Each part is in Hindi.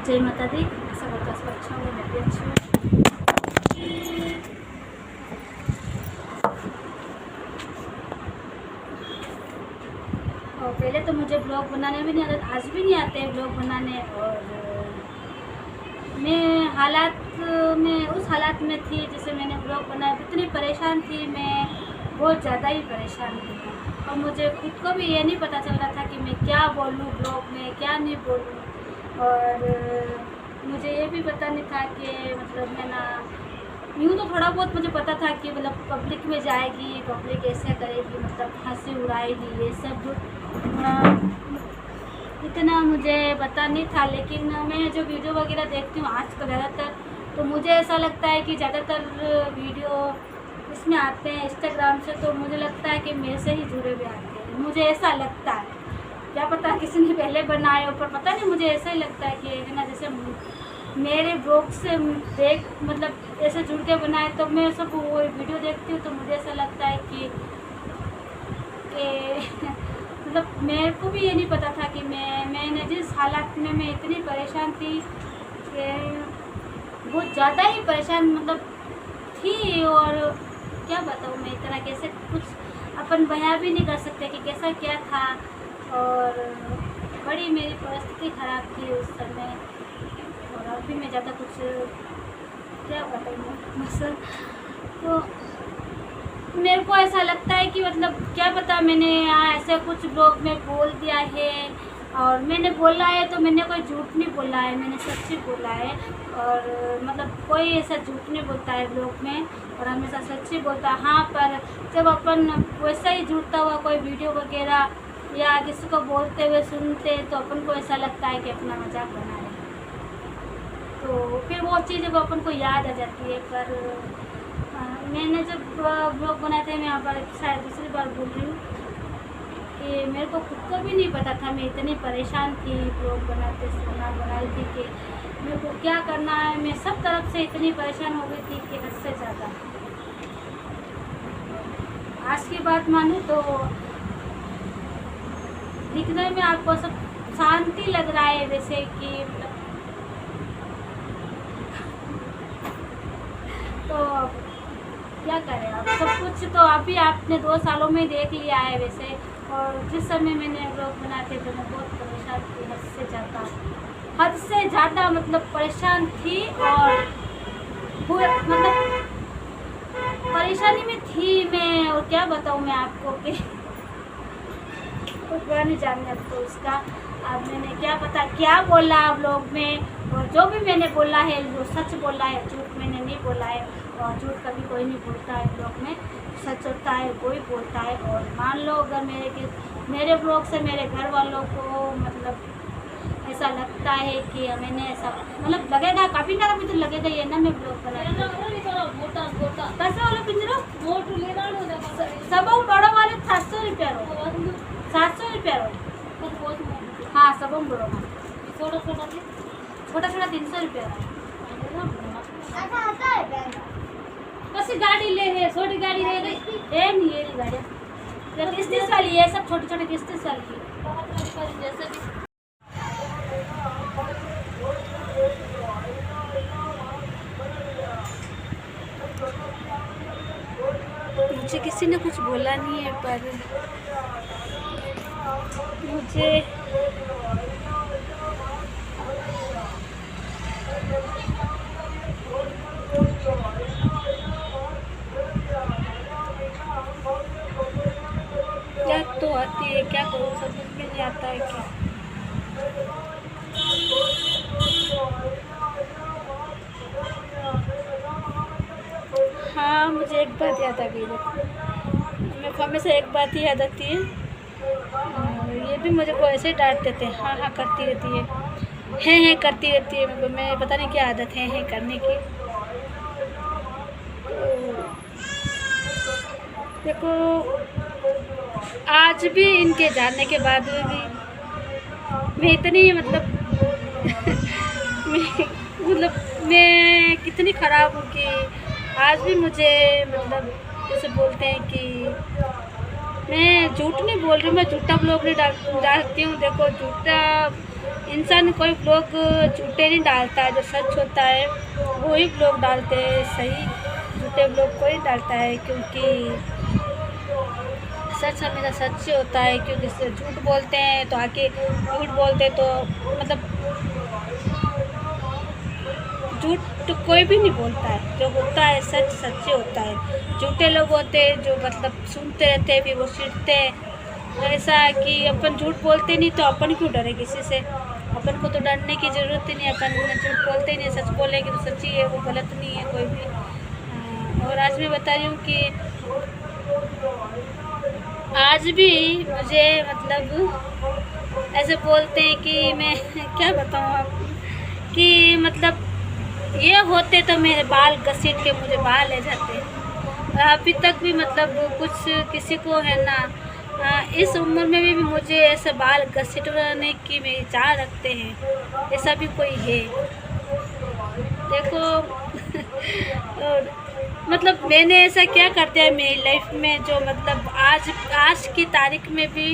जय माता दी। सब अच्छा होगा, मैं भी अच्छी हूँ। और पहले तो मुझे ब्लॉग बनाने भी नहीं आता, आज भी नहीं आते हैं ब्लॉग बनाने। और मैं उस हालात में थी जिसे मैंने ब्लॉग बनाया, इतनी परेशान थी मैं, बहुत ज़्यादा ही परेशान थी। और मुझे खुद को भी ये नहीं पता चल रहा था कि मैं क्या बोलूँ ब्लॉग में, क्या नहीं बोलूँ। और मुझे ये भी पता नहीं था कि मतलब मैं ना, यूँ तो थोड़ा बहुत मुझे पता था कि मतलब पब्लिक में जाएगी, पब्लिक ऐसे करेगी, मतलब हंसी उड़ाएगी, ये सब इतना मुझे पता नहीं था। लेकिन मैं जो वीडियो वगैरह देखती हूँ आजकल ज़्यादातर, तो मुझे ऐसा लगता है कि ज़्यादातर वीडियो इसमें आते हैं इंस्टाग्राम से, तो मुझे लगता है कि मेरे से ही जुड़े हुए आते हैं। मुझे ऐसा लगता है, क्या पता किसी ने पहले बनाए हो, पर पता नहीं, मुझे ऐसा ही लगता है कि है ना, जैसे मेरे ब्लॉग से मतलब ऐसे जुड़ के बनाए। तो मैं सब वो वीडियो देखती हूँ तो मुझे ऐसा लगता है कि मतलब मेरे को भी ये नहीं पता था कि मैंने जिस हालात में मैं इतनी परेशान थी कि बहुत ज़्यादा ही परेशान मतलब थी। और क्या बताऊँ मैं, इतना कैसे कुछ अपन बयां भी नहीं कर सकते कि कैसा क्या था। और बड़ी मेरी परिस्थिति ख़राब थी उस समय। और अभी मैं ज़्यादा कुछ क्या बताऊँ बस। तो मेरे को ऐसा लगता है कि मतलब क्या पता मैंने ऐसे कुछ ब्लॉग में बोल दिया है, और मैंने बोला है तो मैंने कोई झूठ नहीं बोला है, मैंने सच्ची बोला है। और मतलब कोई ऐसा झूठ नहीं बोलता है ब्लॉग में, और हमेशा सच्ची बोलता है। हाँ, पर जब अपन वैसा ही झूठता हुआ कोई वीडियो वगैरह या किसी को बोलते हुए सुनते, तो अपन को ऐसा लगता है कि अपना मजाक बना है, तो फिर वो चीज़ वो अपन को याद आ जाती है। पर मैंने जब ब्लॉग बनाए थे, मैं यहाँ पर शायद दूसरी बार बोल रही हूँ कि मेरे को खुद को भी नहीं पता था, मैं इतनी परेशान थी ब्लॉग बनाई थी कि मेरे को क्या करना है। मैं सब तरफ से इतनी परेशान हो गई थी कि हद से ज़्यादा। आज की बात मानूँ तो दिखने में आपको सब शांति लग रहा है, वैसे कि तो क्या करें आप, सब कुछ तो अभी आपने 2 सालों में देख लिया है वैसे। और जिस समय मैंने ब्लॉग बनाए थे तो मैं बहुत परेशान थी, हद से ज़्यादा मतलब परेशान थी। और मतलब परेशानी में थी मैं, और क्या बताऊँ मैं आपको कि कुछ बुरा नहीं जानने अब तो उसका। अब मैंने क्या पता क्या बोला ब्लॉग में, और जो भी मैंने बोला है वो सच बोला है, झूठ मैंने नहीं बोला है। और झूठ कभी कोई नहीं बोलता है ब्लॉग में, सच होता है कोई बोलता है। और मान लो अगर मेरे ब्लॉग से मेरे घर वालों को मतलब ऐसा लगता है कि मैंने ऐसा मतलब लगेगा, कभी ना कभी तो लगेगा ये ना, मैं ब्लॉग बनाई कैसे वाले पिंजरा सब बड़ो वाले 700 रुपया रो, 700 रुपया रो। हाँ, सब बड़ो छोटा छोटा 300 रुपया। बस गाड़ी ले है, छोटी गाड़ी ले गई है, नहीं ये गाड़ी 30 वाली है, सब छोटी छोटी 30 वाली है जैसे भी। मुझे किसी ने कुछ बोला नहीं है, पर मुझे क्या तो आती है, क्या करूँ, समझ में नहीं आता है कि हाँ, मुझे एक बात याद आ गई। मेरे को हमेशा एक बात ही याद आती है, ये भी मुझे को ऐसे डांट देते हैं, हाँ हाँ करती रहती है करती रहती है। मैं पता नहीं क्या आदत है करने की। देखो, आज भी इनके जानने के बाद भी मैं इतनी मतलब मैं कितनी ख़राब हूँ कि आज भी मुझे मतलब जैसे बोलते हैं कि मैं झूठ नहीं बोल रही हूँ, मैं झूठा ब्लॉग नहीं डालती हूँ। देखो, झूठा इंसान कोई ब्लॉग झूठे नहीं डालता है, जो सच होता है वो ही ब्लॉग डालते हैं, सही झूठे ब्लॉग कोई डालता है, क्योंकि सच हमेशा सच ही होता है। क्योंकि झूठ बोलते हैं तो आके झूठ बोलते हैं तो मतलब झूठ तो कोई भी नहीं बोलता है, जो होता है सच सच ही होता है। झूठे लोग होते हैं जो मतलब सुनते रहते हैं, फिर वो सीखते हैं। ऐसा कि अपन झूठ बोलते नहीं तो अपन क्यों डरे किसी से, अपन को तो डरने की ज़रूरत ही नहीं, अपन झूठ बोलते ही नहीं, सच बोलेंगे तो सच्ची है, वो गलत नहीं है कोई भी। और आज मैं बता रही हूँ कि आज भी मुझे मतलब ऐसे बोलते हैं कि मैं क्या बताऊँ आपको, कि मतलब ये होते तो मेरे बाल घसीट के मुझे बाहर ले जाते। और अभी तक भी मतलब कुछ किसी को है ना, इस उम्र में भी मुझे ऐसे बाल घसीटने की मेरी चाह रखते हैं, ऐसा भी कोई है देखो। और मतलब मैंने ऐसा क्या कर दिया है मेरी लाइफ में, जो मतलब आज की तारीख में भी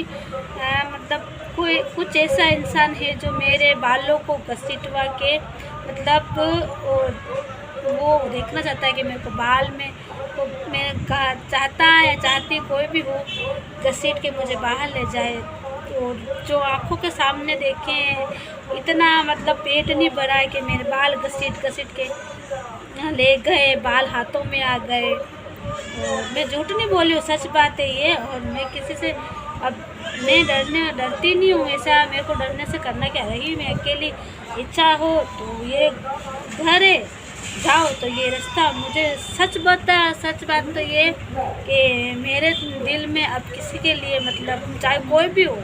मतलब कोई कुछ ऐसा इंसान है जो मेरे बालों को घसीटवा के मतलब वो देखना चाहता है कि मेरे को बाल में तो मैं चाहता या चाहती कोई भी हो घसीट के मुझे बाहर ले जाए। तो जो आँखों के सामने देखें, इतना मतलब पेट नहीं भरा है कि मेरे बाल घसीट घसीट के ले गए, बाल हाथों में आ गए। और मैं झूठ नहीं बोली हूँ, सच बात है ये। और मैं किसी से अब मैं डरती नहीं हूँ, ऐसा मेरे को डरने से करना क्या रही। मैं अकेली इच्छा हो तो ये घर है, जाओ तो ये रास्ता, मुझे सच बात तो ये कि मेरे दिल में अब किसी के लिए मतलब चाहे कोई भी हो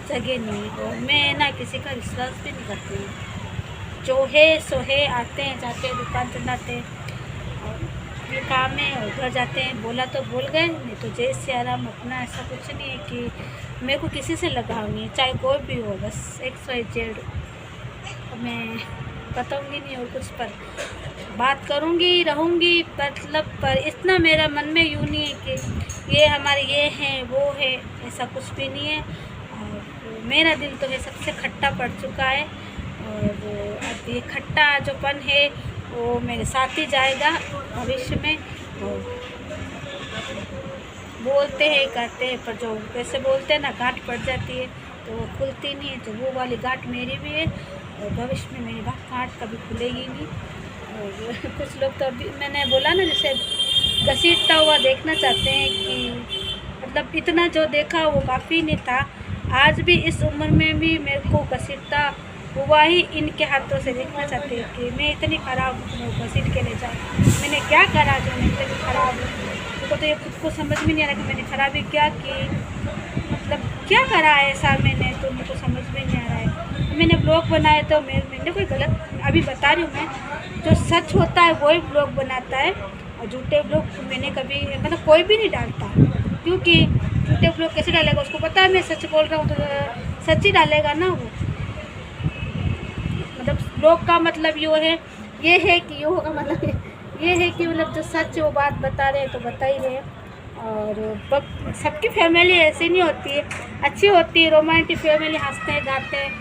जगह नहीं हो। मैं ना किसी का विश्वास भी नहीं करती हूँ, जो है सो है, आते हैं जाते हैं, दुकान चलाते हैं और ये काम है, और घर जाते हैं, बोला तो बोल गए, नहीं तो जय सिया राम अपना। ऐसा कुछ नहीं है कि मेरे को किसी से लगाऊंगी, चाहे कोई भी हो, बस XYZ मैं बताऊंगी नहीं और कुछ पर बात करूंगी रहूंगी, मतलब पर इतना मेरा मन में यूँ नहीं है कि ये हमारे ये हैं वो है, ऐसा कुछ भी नहीं है। और मेरा दिल तो ये सबसे खट्टा पड़ चुका है, और अब ये खट्टा जोपन है वो मेरे साथ ही जाएगा भविष्य में। और बोलते हैं कहते हैं, पर जो वैसे बोलते हैं ना गांठ पड़ जाती है तो वो खुलती नहीं है, तो वो वाली गांठ मेरी भी है, और भविष्य में मेरी गांठ कभी खुलेगी नहीं। और कुछ लोग तो अभी मैंने बोला ना जैसे घसीटता हुआ देखना चाहते हैं, कि मतलब इतना जो देखा वो काफ़ी नहीं था। आज भी इस उम्र में भी मेरे को घसीटता हुआ ही इनके हाथों से देखना चाहते हैं कि मैं इतनी ख़राब हूँ, घसीट के ले जाऊँ। मैंने क्या करा जो मैं इतनी ख़राब हूँ, उनको तो ये खुद को समझ में नहीं आ रहा कि मैंने खराबी क्या की, मतलब क्या करा है ऐसा मैंने, तो मुझे समझ में नहीं आ रहा है। मैंने ब्लॉग बनाए तो मैंने कोई गलत, अभी बता रही हूँ मैं, जो सच होता है वही ब्लॉग बनाता है, और झूठे ब्लॉग मैंने कभी मतलब कोई भी नहीं डालता, क्योंकि झूठे ब्लॉग कैसे डालेगा, उसको पता है मैं सच बोल रहा हूँ तो सच ही डालेगा ना वो। मतलब ब्लॉग का मतलब ये है कि ये होगा, मतलब ये है कि मतलब जो सच वो बात बता रहे हैं तो बता ही रहे। और सबकी फैमिली ऐसी नहीं होती है, अच्छी होती है, रोमांटिक फैमिली, हंसते हैं गाते हैं,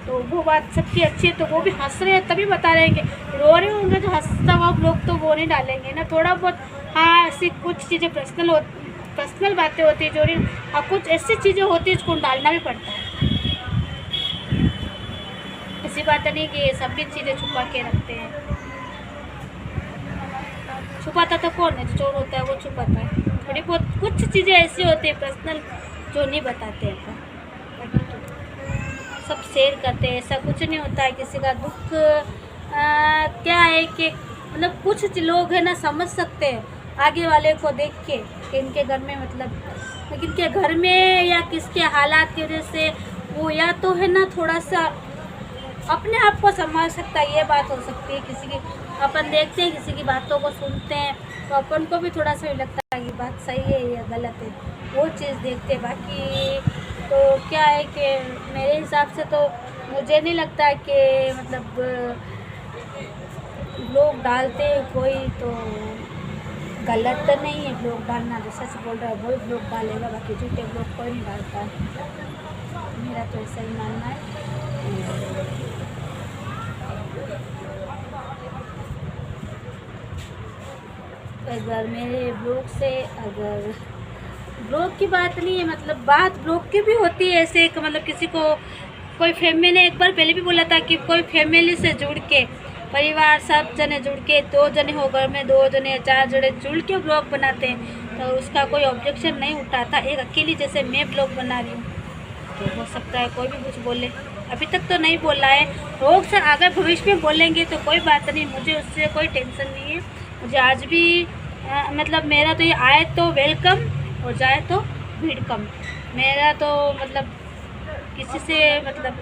तो वो बात सबकी अच्छी है, तो वो भी हंस रहे हैं तभी बता रहे हैं। कि रो रहे होंगे तो हंसता हुआ लोग तो वो नहीं डालेंगे ना, थोड़ा बहुत हाँ ऐसी कुछ चीज़ें पर्सनल बातें होती है जो नहीं, हाँ कुछ ऐसी चीज़ें होती है जिसको डालना भी पड़ता है। ऐसी बात नहीं कि ये सभी चीज़ें छुपा के रखते हैं, छुपाता तो कौन है, जो चोर होता है वो छुपाता है। थोड़ी बहुत कुछ चीज़ें ऐसी होती है पर्सनल जो नहीं बताते हैं, सब शेयर करते हैं, ऐसा कुछ नहीं होता है। किसी का दुख क्या है कि मतलब कुछ लोग है ना समझ सकते हैं आगे वाले को देख के कि इनके घर में मतलब, लेकिन के घर में या किसके हालात की वजह से वो या तो है ना थोड़ा सा अपने आप को संभाल सकता है, ये बात हो सकती है। किसी की अपन देखते हैं, किसी की बातों को सुनते हैं तो अपन को भी थोड़ा सा लगता है कि बात सही है या गलत है, वो चीज़ देखते हैं। बाकी तो क्या है कि मेरे हिसाब से तो मुझे नहीं लगता कि मतलब लोग डालते हैं कोई तो गलत तो नहीं है ब्लॉग डालना, जो सच बोल रहा है वही ब्लॉग डालेगा, बाकी झूठे ब्लॉग कोई नहीं डालता है, मेरा तो ऐसा ही मानना है। अगर मेरे ब्लॉग से, अगर ब्लॉग की बात नहीं है, मतलब बात ब्लॉग की भी होती है ऐसे, एक मतलब किसी को कोई फैमिली ने एक बार पहले भी बोला था कि कोई फैमिली से जुड़ के, परिवार सब जने जुड़ के, 2 जने हो घर में, 2 जने 4 जने जुड़ के ब्लॉग बनाते हैं तो उसका कोई ऑब्जेक्शन नहीं उठाता। एक अकेली जैसे मैं ब्लॉग बना रही हूँ तो हो सकता है कोई भी कुछ बोले, अभी तक तो नहीं बोला है। लोग से अगर भविष्य में बोलेंगे तो कोई बात नहीं, मुझे उससे कोई टेंशन नहीं है। मुझे आज भी मतलब मेरा तो ये आए तो वेलकम और जाए तो भीड़ कम। मेरा तो मतलब किसी से मतलब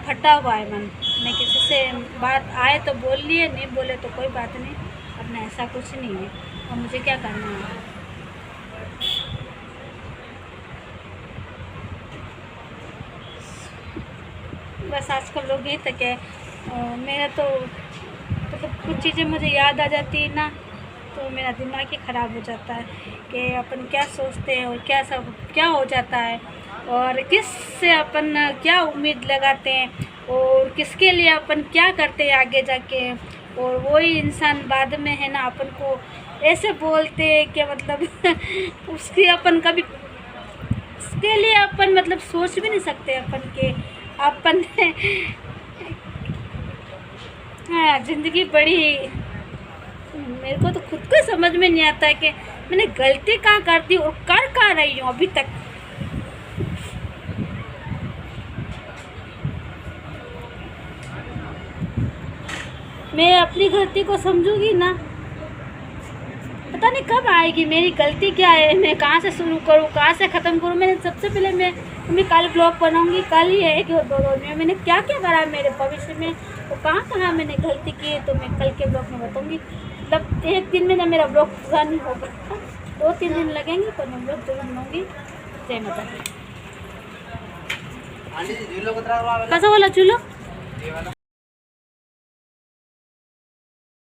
फटा हुआ है मन, मैं किसी से बात आए तो बोल लिए, नहीं बोले तो कोई बात नहीं, अपना ऐसा कुछ नहीं है। और मुझे क्या करना है, बस आजकल लोग ये तक है। मेरा तो मतलब कुछ चीज़ें मुझे याद आ जाती है ना तो मेरा दिमाग ही ख़राब हो जाता है कि अपन क्या सोचते हैं और क्या सब क्या हो जाता है और किस से अपन क्या उम्मीद लगाते हैं और किसके लिए अपन क्या करते हैं आगे जाके। और वही इंसान बाद में है ना अपन को ऐसे बोलते हैं कि मतलब उसकी अपन कभी उसके लिए अपन मतलब सोच भी नहीं सकते अपन के अपन हाँ ज़िंदगी बड़ी, मेरे को तो खुद को समझ में नहीं आता है कि मैंने गलती कहाँ करती हूँ और कर कहाँ रही हूँ अभी तक। मैं अपनी गलती को समझूंगी ना, पता नहीं कब आएगी मेरी गलती क्या है, मैं कहाँ से शुरू करूँ कहाँ से ख़त्म करूँ। मैंने सबसे पहले मैं कल ब्लॉग बनाऊंगी, कल ही है कि 2 दिन में मैंने क्या क्या करा मेरे भविष्य में तो कहाँ मैंने गलती की है तो मैं कल के ब्लॉग में बताऊंगी। मतलब एक दिन में ना मेरा ब्लॉग पूरा नहीं होगा, 2-3 दिन लगेंगे पर मैं ब्लॉग जरूर बनाऊंगी। जय माता दी। कैसा वाला चूल्हा